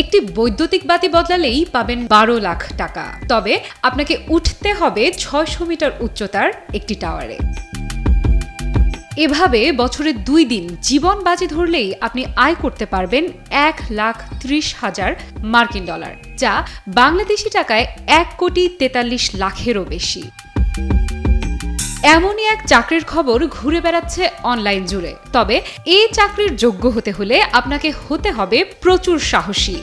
একটি বৈদ্যুতিক বাতি বদলালেই পাবেন 12 লাখ টাকা। তবে আপনাকে উঠতে হবে 600 মিটার উচ্চতার একটি টাওয়ারে। এভাবে বছরে 2 দিন জীবন বাজি ধরলেই আপনি আয় করতে পারবেন $1,30,000 মার্কিন, যা বাংলাদেশি টাকায় 1,43,00,000-এরও বেশি। এমনই এক চাকরির খবর ঘুরে বেড়াচ্ছে অনলাইন জুড়ে। তবে এই চাকরির যোগ্য হতে হলে আপনাকে হতে হবে প্রচুর সাহসী।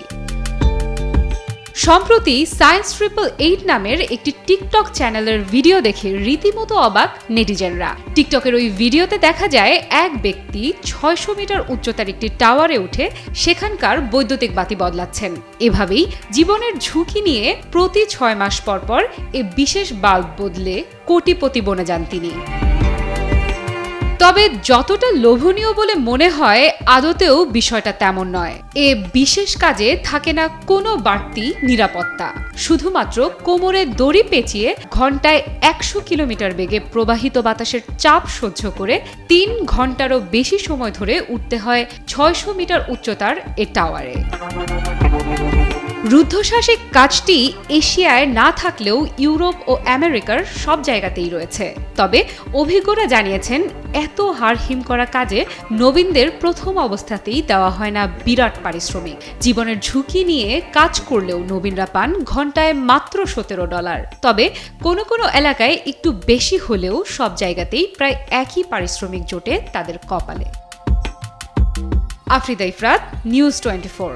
সম্প্রতি সায়েন্স 888 নামের একটি টিকটক চ্যানেলের ভিডিও দেখে রীতিমতো অবাক নেটিজেনরা। টিকটকের ওই ভিডিওতে দেখা যায় এক ব্যক্তি 600 মিটার উচ্চতার একটি টাওয়ারে উঠে সেখানকার বৈদ্যুতিক বাতি বদলাচ্ছেন। এভাবেই জীবনের ঝুঁকি নিয়ে প্রতি 6 মাস পর পর এ বিশেষ বাল্ব বদলে কোটিপতি বনে যান তিনি। তবে যতটা লোভনীয় বলে মনে হয়, আদতেও বিষয়টা তেমন নয়। এ বিশেষ কাজে থাকে না কোনো বাড়তি নিরাপত্তা। শুধুমাত্র কোমরে দড়ি পেঁচিয়ে ঘন্টায় 100 কিলোমিটার বেগে প্রবাহিত বাতাসের চাপ সহ্য করে 3 ঘন্টারও বেশি সময় ধরে উঠতে হয় 600 মিটার উচ্চতার এ টাওয়ারে। রুদ্ধশ্বাসিক কাজটি এশিয়ায় না থাকলেও ইউরোপ ও আমেরিকার সব জায়গাতেই রয়েছে। তবে অভিজ্ঞরা জানিয়েছেন, এত হাড়হিম করা কাজে নবীনদের প্রথম অবস্থাতেই দেওয়া হয় না বিরাট পারিশ্রমিক। জীবনের ঝুঁকি নিয়ে কাজ করলেও নবীনরা পান ঘন্টায় মাত্র $17। তবে কোনো কোনো এলাকায় একটু বেশি হলেও সব জায়গাতেই প্রায় একই পারিশ্রমিক জোটে তাদের কপালে। আফরিদা ইফরাত, নিউজ 24।